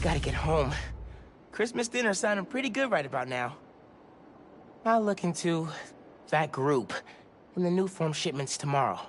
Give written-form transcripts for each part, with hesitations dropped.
gotta get home. Christmas dinner's sounding pretty good right about now. I'll look into that group when the new form shipment's tomorrow.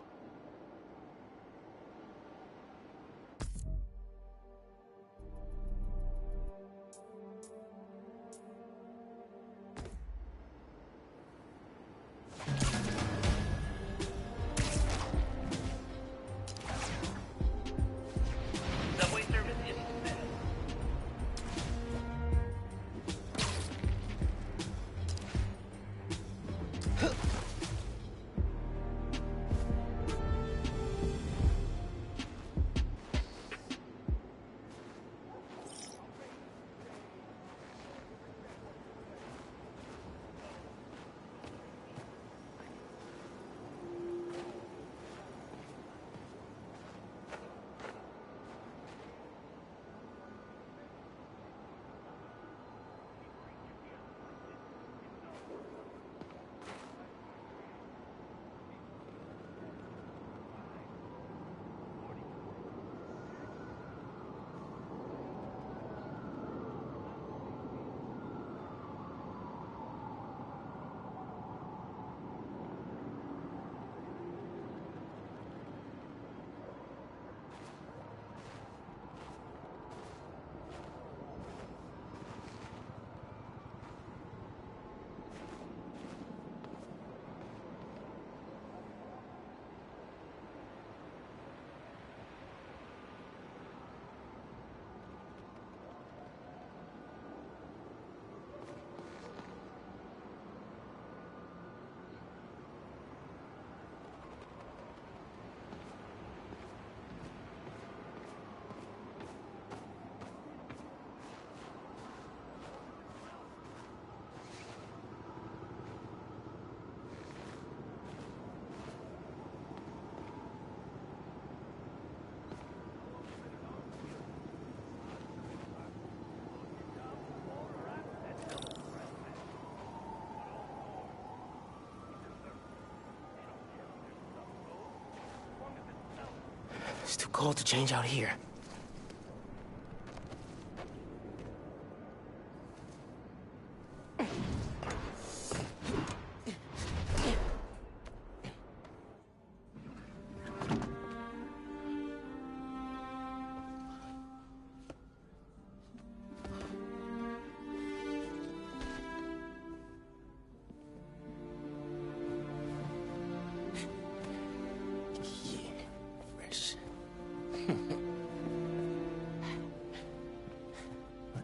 It's too cold to change out here.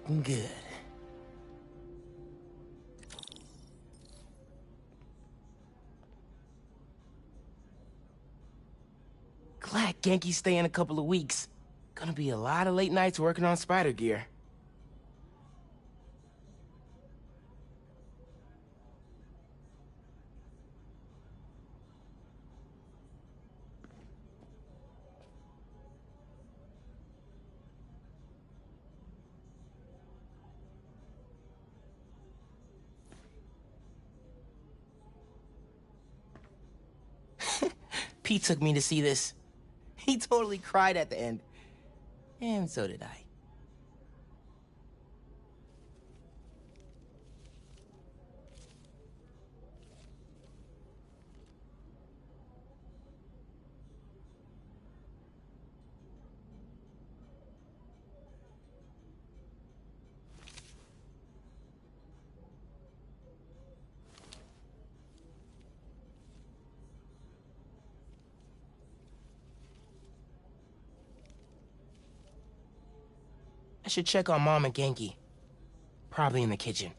Looking good. Glad Genki's staying a couple of weeks. Gonna be a lot of late nights working on spider gear. Pete took me to see this. He totally cried at the end. And so did I. I should check on Mom and Genki. Probably in the kitchen.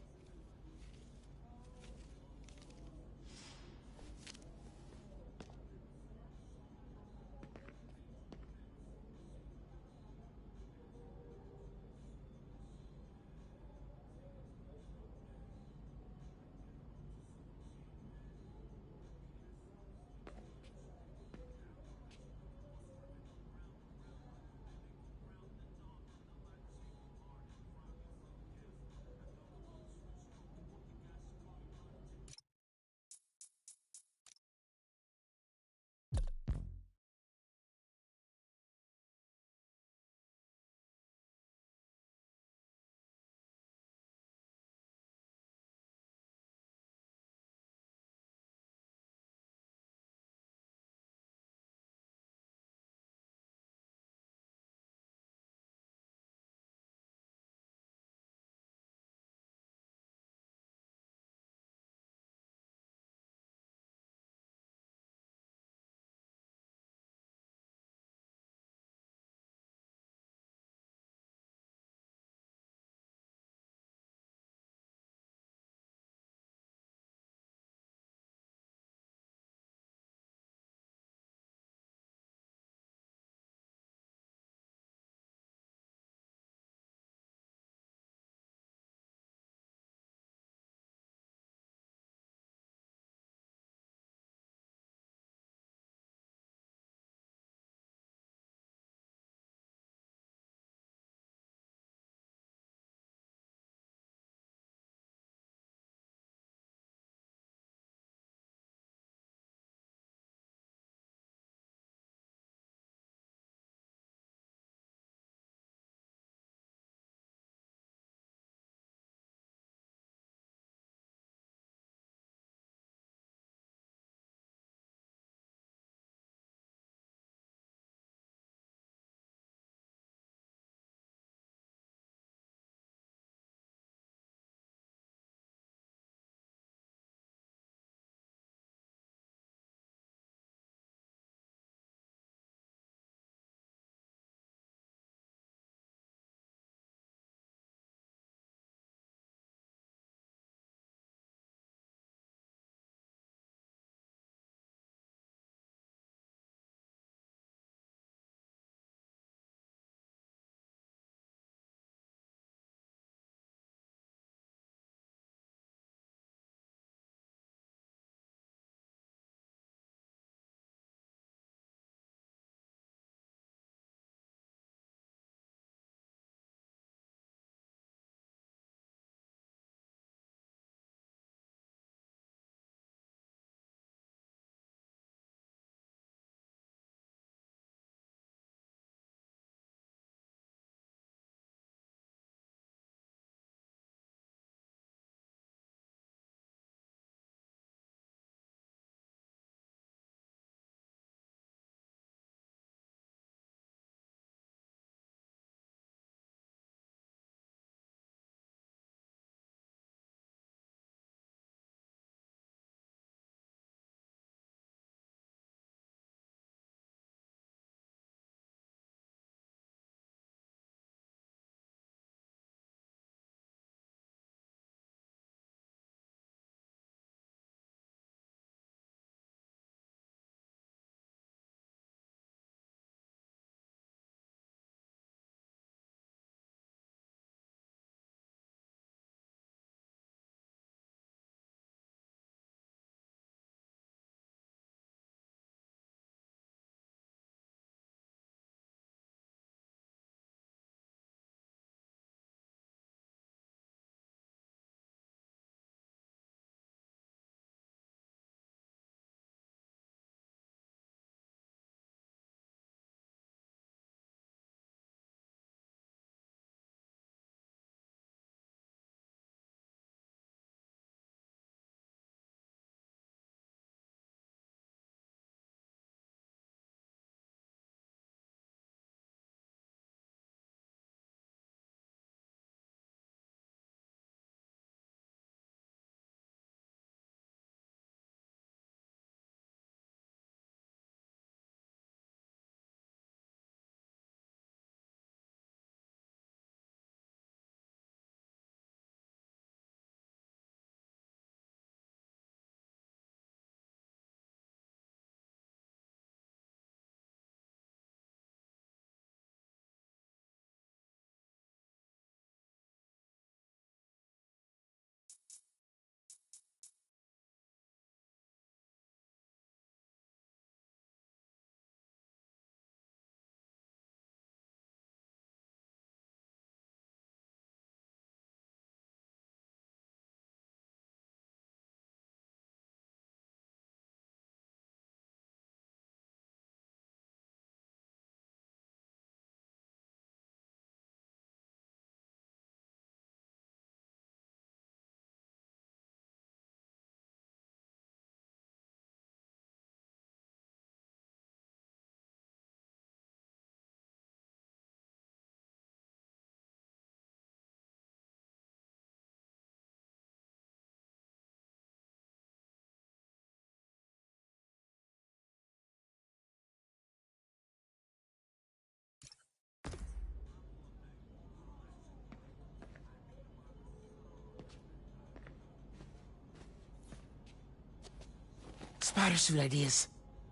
Spider suit ideas.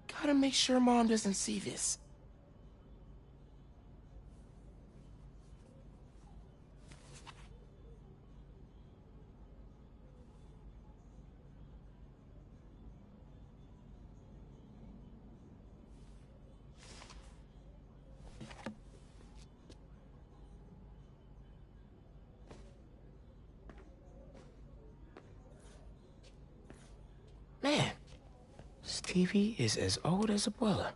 Gotta make sure Mom doesn't see this. Man, Stevie is as old as Abuela.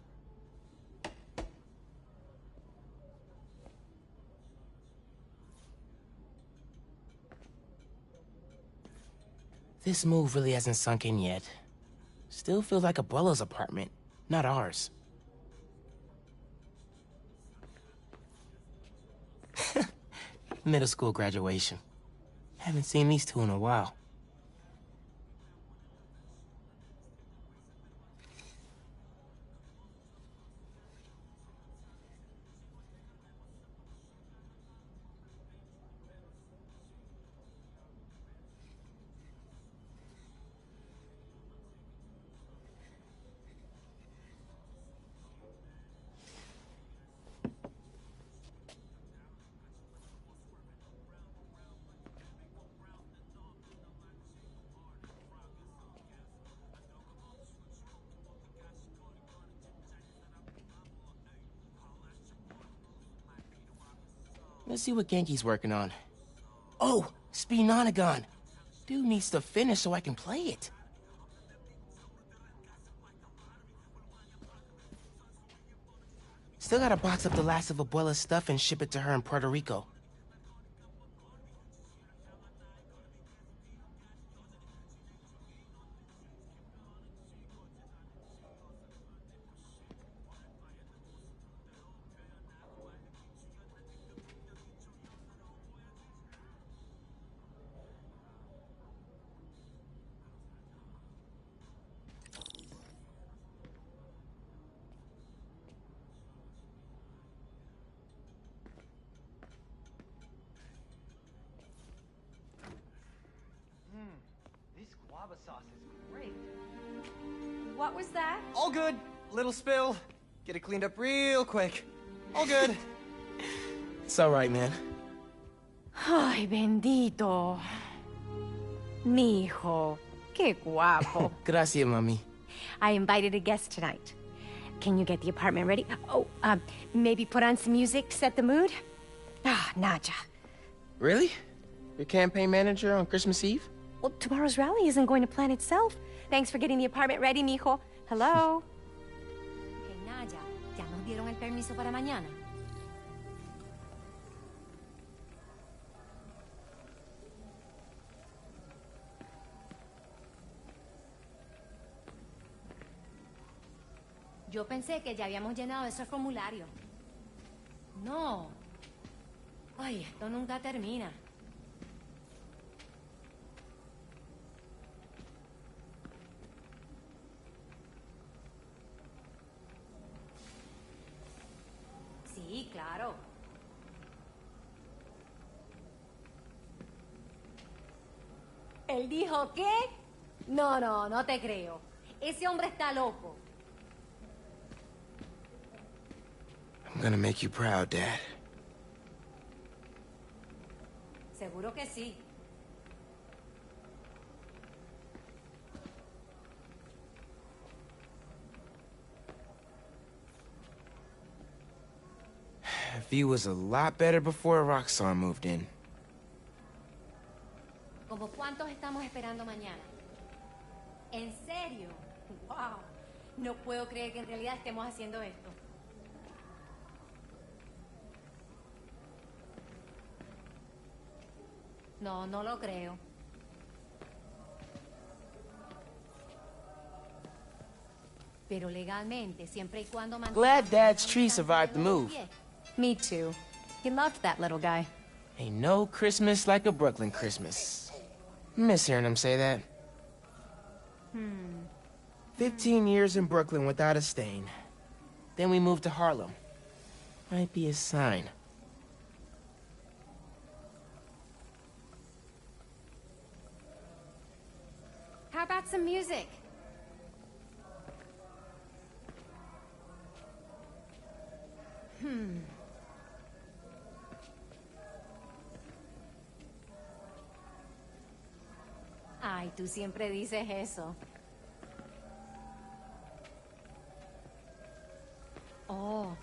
This move really hasn't sunk in yet. Still feels like Abuela's apartment, not ours. Middle school graduation. Haven't seen these two in a while. Let's see what Genki's working on. Oh, Speenonagon. Dude needs to finish so I can play it. Still gotta box up the last of Abuela's stuff and ship it to her in Puerto Rico. Sauce is great. What was that? All good. Little spill. Get it cleaned up real quick. All good. It's all right, man. Ay, bendito. Mi hijo. Qué guapo. Gracias, mami. I invited a guest tonight. Can you get the apartment ready? Oh, maybe put on some music, set the mood? Ah, Naja. Really? Your campaign manager on Christmas Eve? Well, tomorrow's rally isn't going to plan itself. Thanks for getting the apartment ready, mijo. Hello? Hey, Naja, ¿ya nos dieron el permiso para mañana? Yo pensé que ya habíamos llenado esos formularios. No. Ay, esto nunca termina. Sí, claro. ¿Él dijo qué? No, no, no te creo. Ese hombre está loco. I'm gonna make you proud, Dad. Seguro que sí. View was a lot better before Roxxon moved in. ¿Cómo cuántos estamos esperando mañana? ¿En serio? ¡Wow! No puedo creer que en realidad estemos haciendo esto. No, no lo creo. Pero legalmente, siempre y cuando... Glad Dad's tree survived the move. Me too. He loved that little guy. Ain't no Christmas like a Brooklyn Christmas. Miss hearing him say that. 15 years in Brooklyn without a stain. Then we moved to Harlem. Might be a sign. How about some music? Ay, tú siempre dices eso. Oh,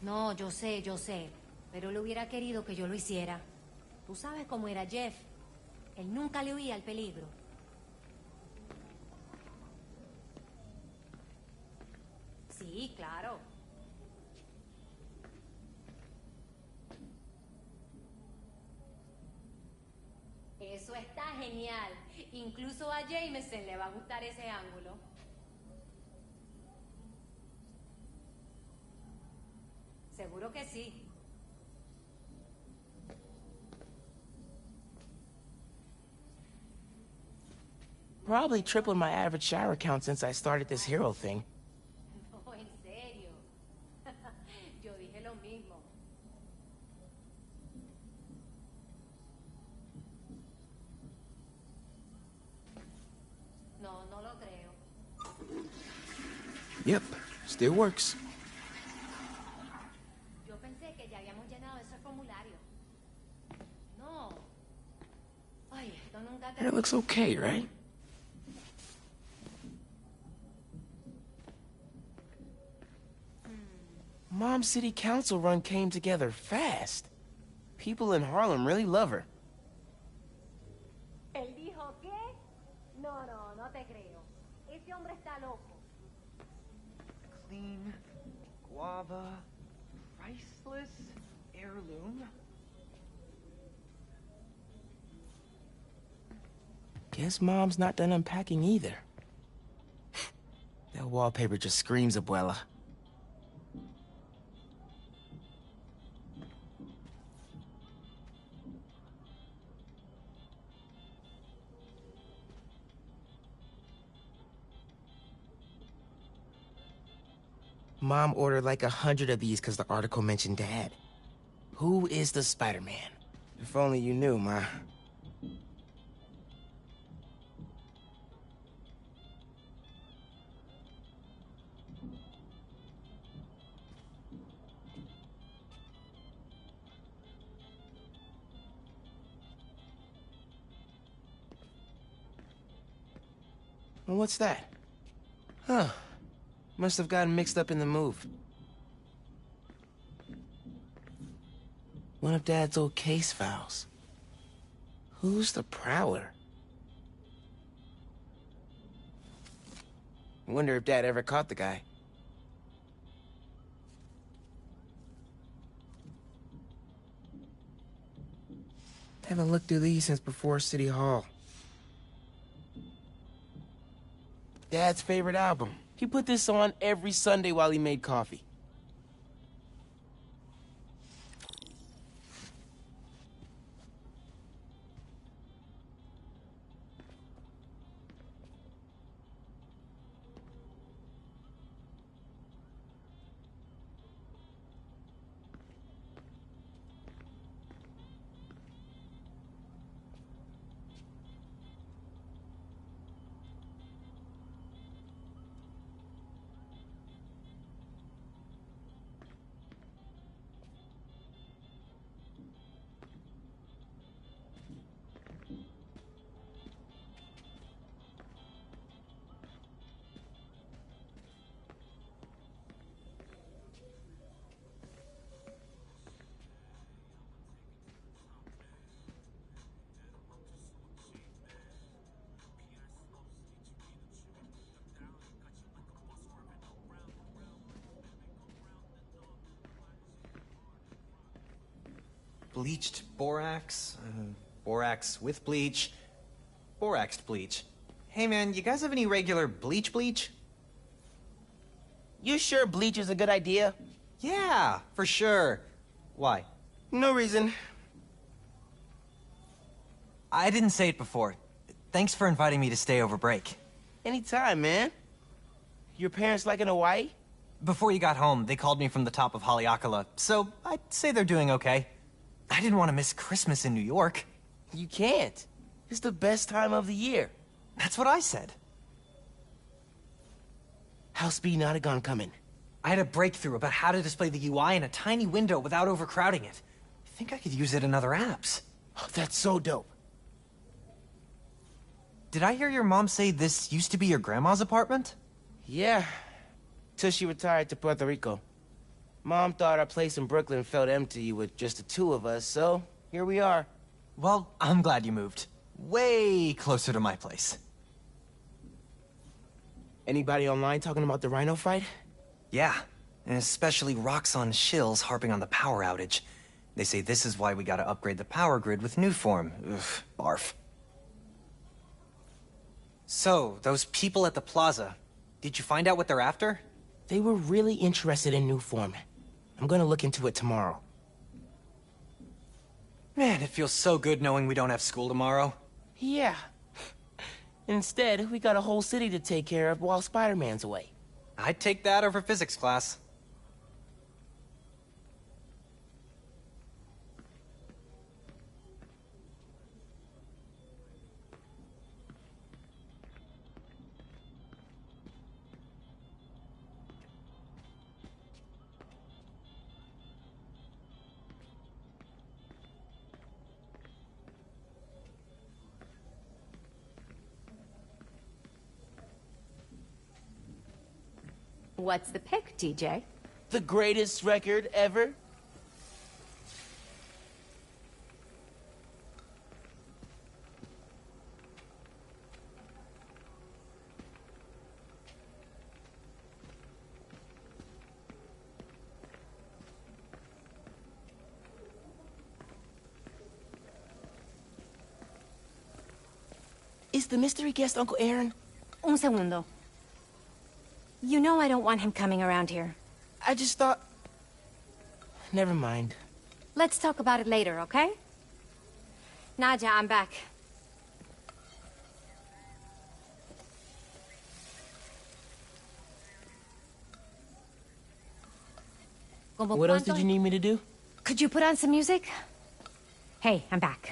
No, yo sé. Pero él hubiera querido que yo lo hiciera. Tú sabes cómo era Jeff. Él nunca le huía al peligro. Sí, claro. Eso está genial. Incluso a Jameson le va a gustar ese ángulo. Seguro que sí. Probably tripled my average shower count since I started this hero thing. No, en serio. Yo dije lo mismo. No, no lo creo. Yep, still works. Yo pensé que ya habíamos llenado ese formulario. No. Ay, esto nunca That looks okay, right? Mom's city council run came together fast. People in Harlem really love her. ¿Él dijo qué? No, no te creo. Ese hombre está loco. Clean, guava, priceless, heirloom. Guess Mom's not done unpacking either. That wallpaper just screams Abuela. Mom ordered like 100 of these because the article mentioned Dad. Who is the Spider-Man? If only you knew, Ma. Well, what's that? Huh. Must have gotten mixed up in the move. One of Dad's old case files. Who's the Prowler? I wonder if Dad ever caught the guy. Haven't looked through these since before City Hall. Dad's favorite album. He put this on every Sunday while he made coffee. Bleached borax, borax with bleach, boraxed bleach. Hey man, you guys have any regular bleach? You sure bleach is a good idea? Yeah, for sure. Why? No reason. I didn't say it before. Thanks for inviting me to stay over break. Anytime, man. Your parents like in Hawaii? Before you got home, they called me from the top of Haleakala, so I'd say they're doing okay. I didn't want to miss Christmas in New York. You can't. It's the best time of the year. That's what I said. How's Notagon coming? I had a breakthrough about how to display the UI in a tiny window without overcrowding it. I think I could use it in other apps. Oh, that's so dope. Did I hear your mom say this used to be your grandma's apartment? Yeah. Till she retired to Puerto Rico. Mom thought our place in Brooklyn felt empty with just the two of us, so here we are. Well, I'm glad you moved. Way closer to my place. Anybody online talking about the Rhino fight? Yeah, and especially Roxxon shills harping on the power outage. They say this is why we gotta upgrade the power grid with Newform. Ugh, barf. So, those people at the plaza, did you find out what they're after? They were really interested in Newform. I'm gonna look into it tomorrow. Man, it feels so good knowing we don't have school tomorrow. Yeah. Instead, we got a whole city to take care of while Spider-Man's away. I'd take that over physics class. What's the pick, TJ? The greatest record ever? Is the mystery guest Uncle Aaron? Un segundo. You know I don't want him coming around here. I just thought... Never mind. Let's talk about it later, okay? Nadia, I'm back. What else did you need me to do? Could you put on some music? Hey, I'm back.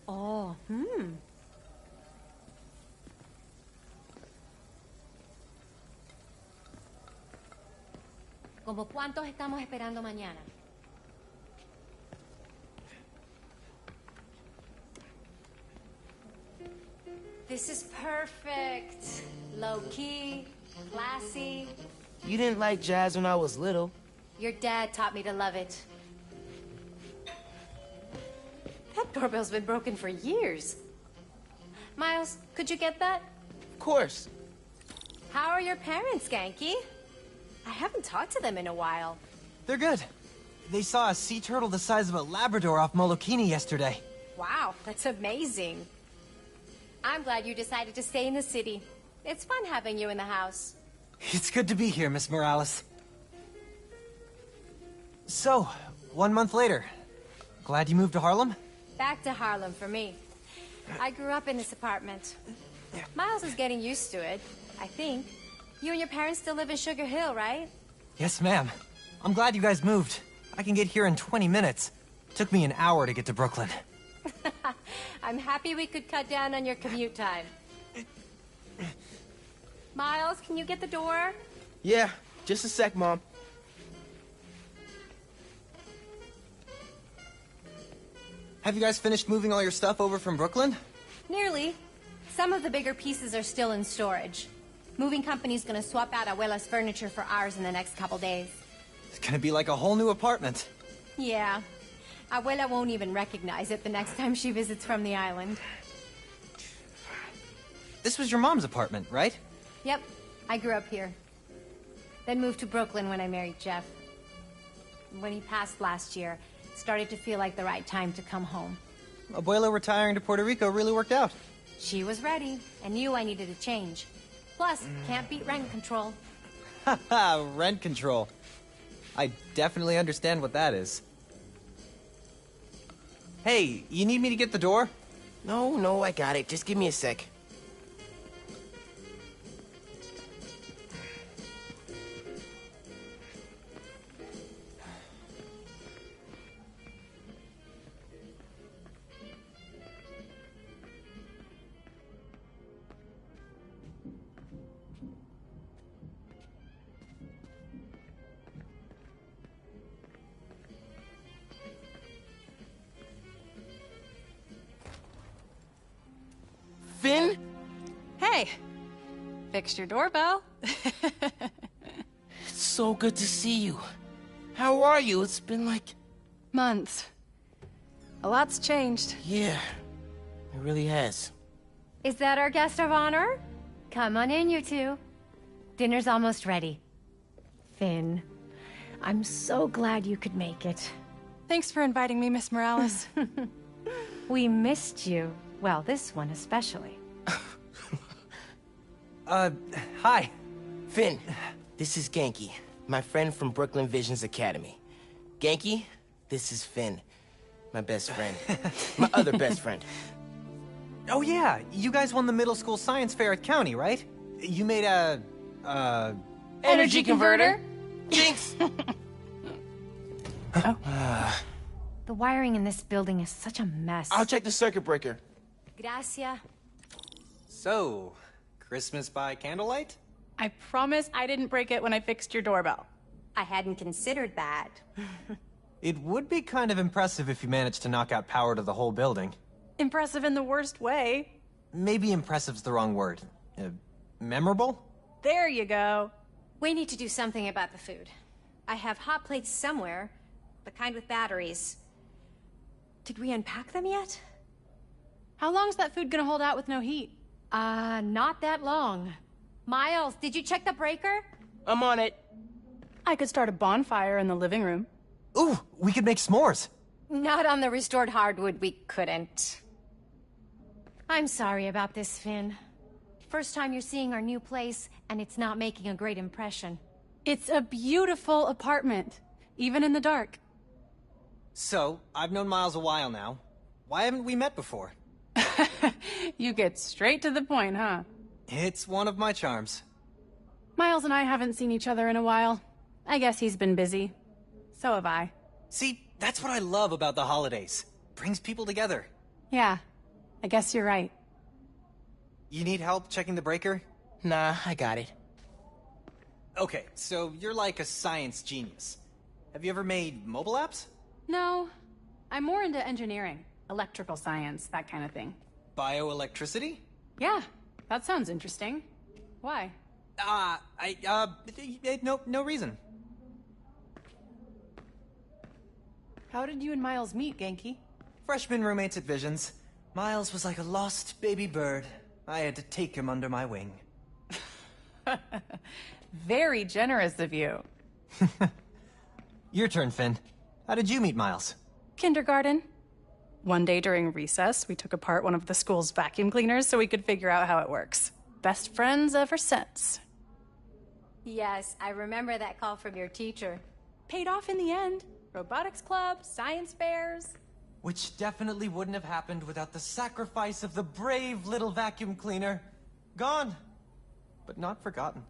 Oh, ¿Como cuántos estamos esperando mañana? This is perfect. Low-key, classy. You didn't like jazz when I was little. Your dad taught me to love it. That doorbell's been broken for years. Miles, could you get that? Of course. How are your parents, Ganke? I haven't talked to them in a while. They're good. They saw a sea turtle the size of a Labrador off Molokini yesterday. Wow, that's amazing. I'm glad you decided to stay in the city. It's fun having you in the house. It's good to be here, Miss Morales. So, 1 month later. Glad you moved to Harlem? Back to Harlem for me. I grew up in this apartment. Miles is getting used to it, I think. You and your parents still live in Sugar Hill, right? Yes, ma'am. I'm glad you guys moved. I can get here in 20 minutes. Took me an hour to get to Brooklyn. I'm happy we could cut down on your commute time. Miles, can you get the door? Yeah, just a sec, Mom. Have you guys finished moving all your stuff over from Brooklyn? Nearly. Some of the bigger pieces are still in storage. Moving company's gonna swap out Abuela's furniture for ours in the next couple days. It's gonna be like a whole new apartment. Yeah. Abuela won't even recognize it the next time she visits from the island. This was your mom's apartment, right? Yep. I grew up here. Then moved to Brooklyn when I married Jeff. When he passed last year, it started to feel like the right time to come home. Abuela retiring to Puerto Rico really worked out. She was ready and knew I needed a change. Plus, can't beat rent control. Haha, rent control. I definitely understand what that is. Hey, you need me to get the door? No, I got it. Just give me a sec. Finn? Hey! Fixed your doorbell. It's so good to see you. How are you? It's been like... Months. A lot's changed. Yeah, it really has. Is that our guest of honor? Come on in, you two. Dinner's almost ready. Finn, I'm so glad you could make it. Thanks for inviting me, Miss Morales. We missed you. Well, this one especially. Hi. Finn, this is Genki, my friend from Brooklyn Visions Academy. Genki, this is Finn, my best friend. My other best friend. Oh yeah, you guys won the middle school science fair at County, right? You made a... Energy converter? Jinx! The wiring in this building is such a mess. I'll check the circuit breaker. Gracia. So, Christmas by candlelight? I promise I didn't break it when I fixed your doorbell. I hadn't considered that. It would be kind of impressive if you managed to knock out power to the whole building. Impressive in the worst way. Maybe impressive's the wrong word. Memorable? There you go. We need to do something about the food. I have hot plates somewhere, the kind with batteries. Did we unpack them yet? How long's that food gonna hold out with no heat? Not that long. Miles, did you check the breaker? I'm on it. I could start a bonfire in the living room. Ooh, we could make s'mores. Not on the restored hardwood, we couldn't. I'm sorry about this, Finn. First time you're seeing our new place, and it's not making a great impression. It's a beautiful apartment, even in the dark. So, I've known Miles a while now. Why haven't we met before? You get straight to the point, huh? It's one of my charms. Miles and I haven't seen each other in a while. I guess he's been busy. So have I. See, that's what I love about the holidays. Brings people together. Yeah, I guess you're right. You need help checking the breaker? Nah, I got it. Okay, so you're like a science genius. Have you ever made mobile apps? No, I'm more into engineering, electrical science, that kind of thing. Bioelectricity? Yeah, that sounds interesting. Why? No reason. How did you and Miles meet, Genki? Freshman roommates at Visions. Miles was like a lost baby bird. I had to take him under my wing. Very generous of you. Your turn, Finn. How did you meet Miles? Kindergarten. One day during recess, we took apart one of the school's vacuum cleaners so we could figure out how it works. Best friends ever since. Yes, I remember that call from your teacher. Paid off in the end. Robotics club, science fairs. Which definitely wouldn't have happened without the sacrifice of the brave little vacuum cleaner. Gone, but not forgotten.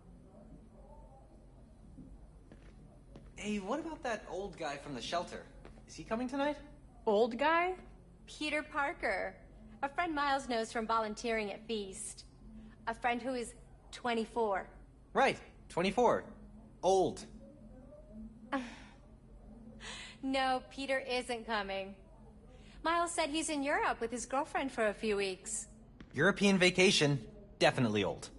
Hey, what about that old guy from the shelter? Is he coming tonight? Old guy? Peter Parker. A friend Miles knows from volunteering at Feast. A friend who is 24. Right, 24. Old. No, Peter isn't coming. Miles said he's in Europe with his girlfriend for a few weeks. European vacation, definitely old.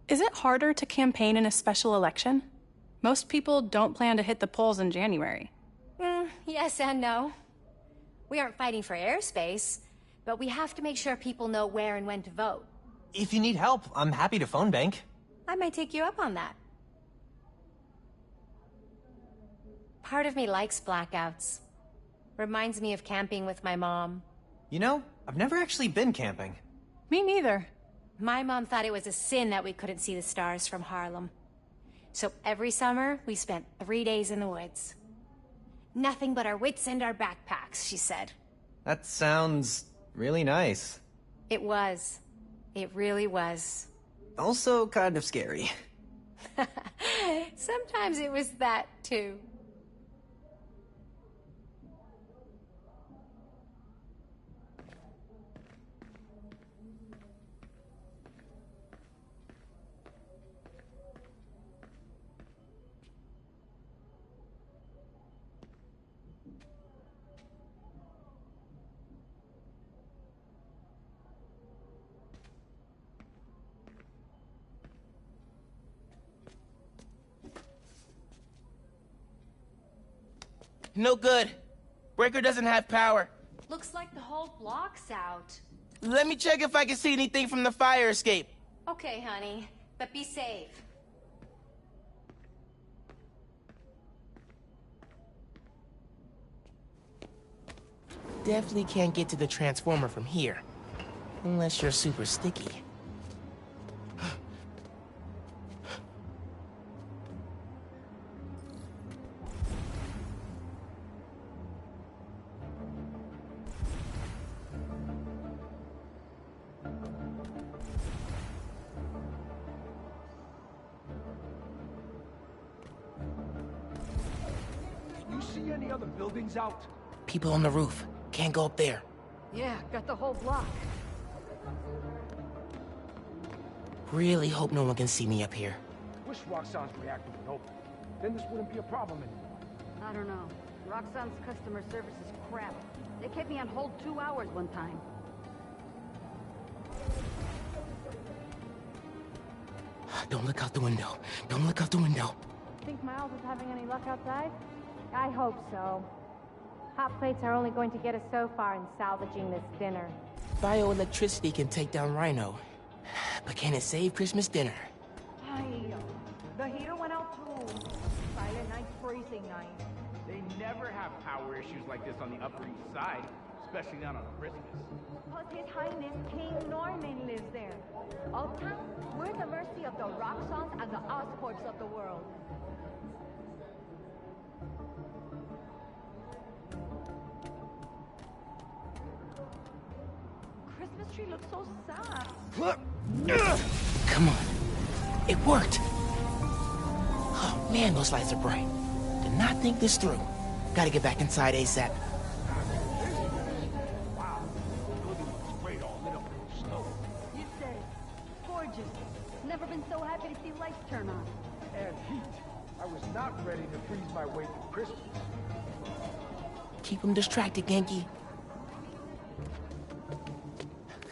Is it harder to campaign in a special election? Most people don't plan to hit the polls in January. Yes and no. We aren't fighting for airspace, but we have to make sure people know where and when to vote. If you need help, I'm happy to phone bank. I might take you up on that. Part of me likes blackouts. Reminds me of camping with my mom. You know, I've never actually been camping. Me neither. My mom thought it was a sin that we couldn't see the stars from Harlem. So every summer, we spent 3 days in the woods. Nothing but our wits and our backpacks, she said. That sounds really nice. It was. It really was. Also kind of scary. Sometimes it was that, too. No good. Breaker doesn't have power. Looks like the whole block's out. Let me check if I can see anything from the fire escape. Okay, honey, but be safe. Definitely can't get to the transformer from here. Unless you're super sticky. Can you see any other buildings out? People on the roof. Can't go up there. Yeah, got the whole block. Really hope no one can see me up here. Wish Roxxon's reactor would open. Then this wouldn't be a problem anymore. I don't know. Roxxon's customer service is crap. They kept me on hold 2 hours one time. Don't look out the window. Don't look out the window. Think Miles is having any luck outside? I hope so. Hot plates are only going to get us so far in salvaging this dinner. Bioelectricity can take down Rhino. But can it save Christmas dinner? Ay, the heater went out too. Silent night, freezing night. They never have power issues like this on the Upper East Side, especially not on Christmas. Plus His Highness King Norman lives there. Uptown, we're at the mercy of the Roxxons and the Oscorps of the world. Christmas tree looks so sad. Come on. It worked. Oh man, those lights are bright. Did not think this through. Gotta get back inside ASAP. Wow, the building looks great all lit up with snow. You said it. Gorgeous. Never been so happy to see lights turn on. And heat. I was not ready to freeze my way through Christmas. Keep him distracted, Genki.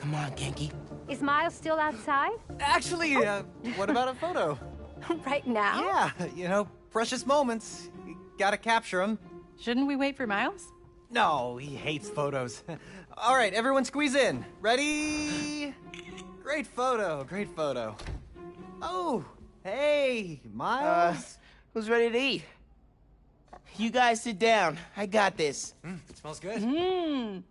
Come on, Genki. Is Miles still outside? Actually, what about a photo? Right now? Yeah, you know, precious moments. You gotta capture them. Shouldn't we wait for Miles? No, he hates photos. All right, everyone squeeze in. Ready? Great photo, great photo. Oh, hey, Miles. Who's ready to eat? You guys sit down. I got this. Smells good.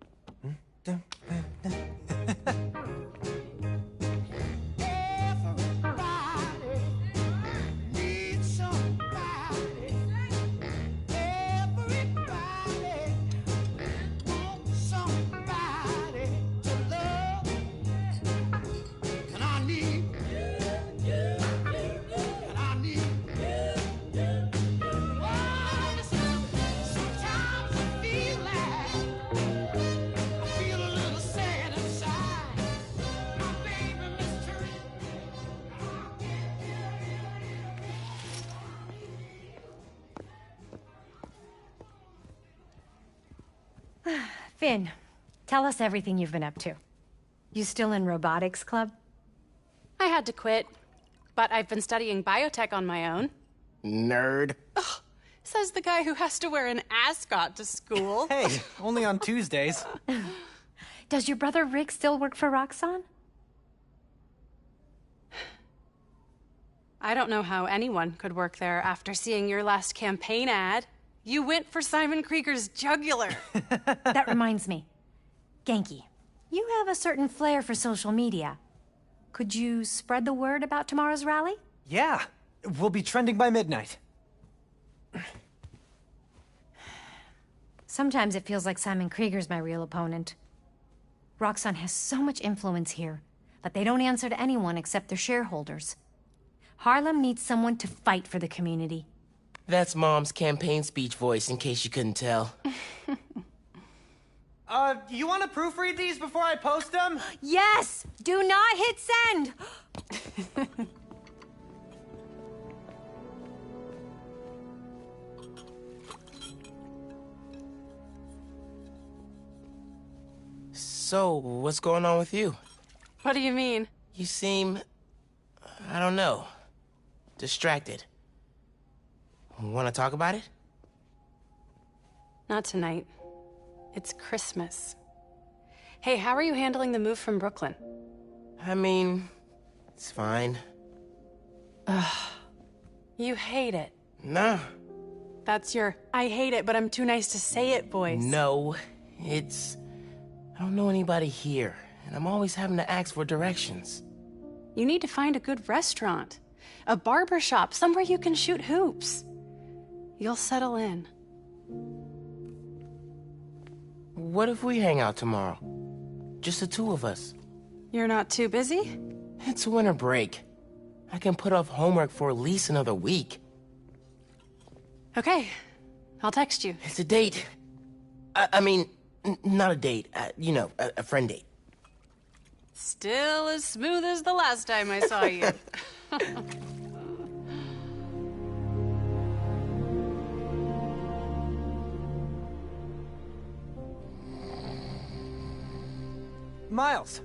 Finn, tell us everything you've been up to. You still in robotics club? I had to quit, but I've been studying biotech on my own. Nerd. Says the guy who has to wear an ascot to school. Hey, only on Tuesdays. Does your brother Rick still work for Roxxon? I don't know how anyone could work there after seeing your last campaign ad. You went for Simon Krieger's jugular. That reminds me. Genki, you have a certain flair for social media. Could you spread the word about tomorrow's rally? Yeah, we'll be trending by midnight. Sometimes it feels like Simon Krieger's my real opponent. Roxxon has so much influence here, but they don't answer to anyone except their shareholders. Harlem needs someone to fight for the community. That's Mom's campaign speech voice, in case you couldn't tell. You want to proofread these before I post them? Yes! Do not hit send! So, what's going on with you? What do you mean? You seem... I don't know. Distracted. Want to talk about it? Not tonight. It's Christmas. Hey, how are you handling the move from Brooklyn? I mean, it's fine. You hate it. Nah. That's your I hate it, but I'm too nice to say it voice. No, it's... I don't know anybody here, and I'm always having to ask for directions. You need to find a good restaurant. A barber shop, somewhere you can shoot hoops. You'll settle in. What if we hang out tomorrow? Just the two of us. You're not too busy? It's winter break. I can put off homework for at least another week. Okay, I'll text you. It's a date. I mean, not a date. You know, a friend date. Still as smooth as the last time I saw you. Miles,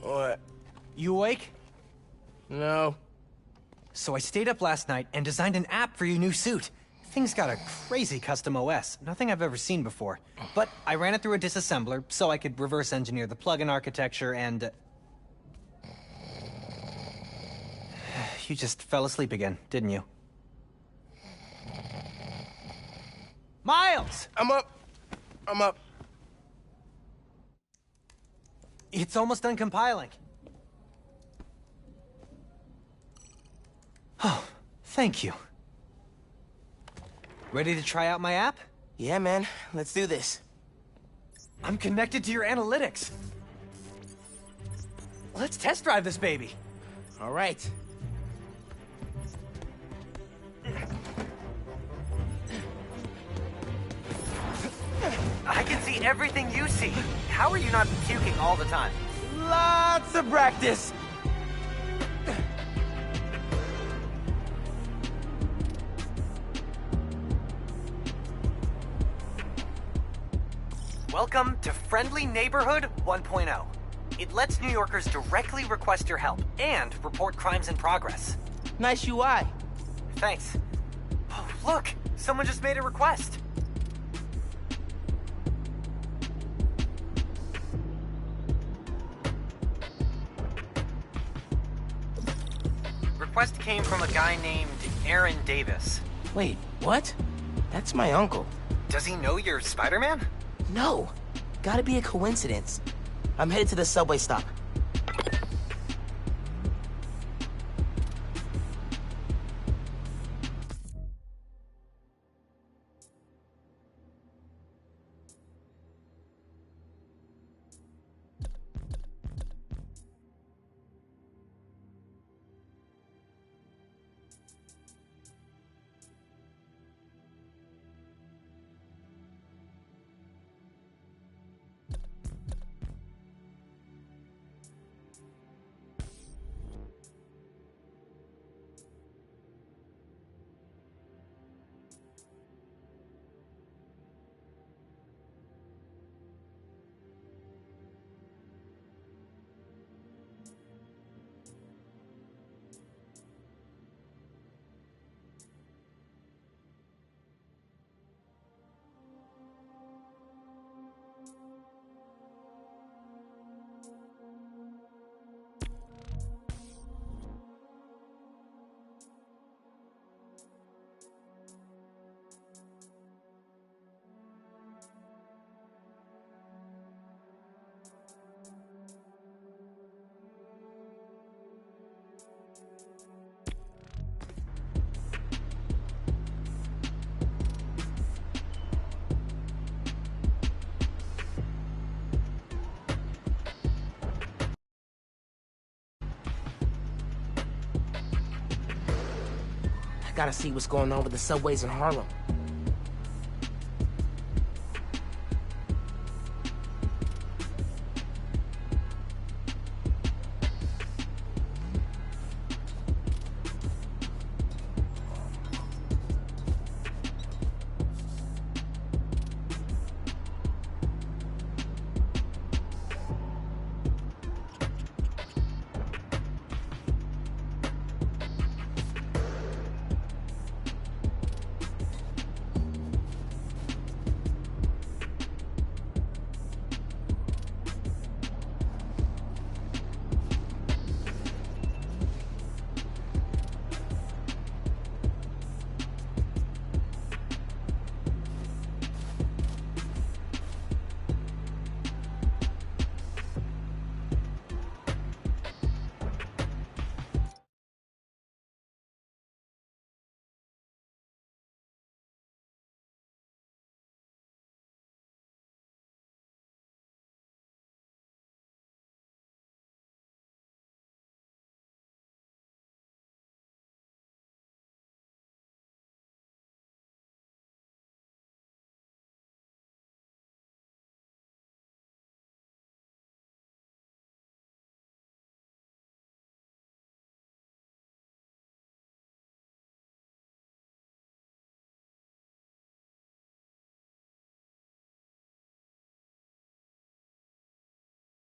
What? you awake? No. So I stayed up last night and designed an app for your new suit. Thing's got a crazy custom OS, nothing I've ever seen before. But I ran it through a disassembler so I could reverse engineer the plugin architecture and... You just fell asleep again, didn't you? Miles! I'm up. It's almost done compiling. Oh, thank you. Ready to try out my app? Yeah, man. Let's do this. I'm connected to your analytics. Let's test drive this baby. All right. I can see everything you see. How are you not puking all the time? Lots of practice. Welcome to Friendly Neighborhood 1.0. It lets New Yorkers directly request your help and report crimes in progress. Nice UI. Thanks. Oh, look! Someone just made a request. Request came from a guy named Aaron Davis. Wait, what? That's my uncle. Does he know you're Spider-Man? No. Gotta be a coincidence. I'm headed to the subway stop. Gotta see what's going on with the subways in Harlem.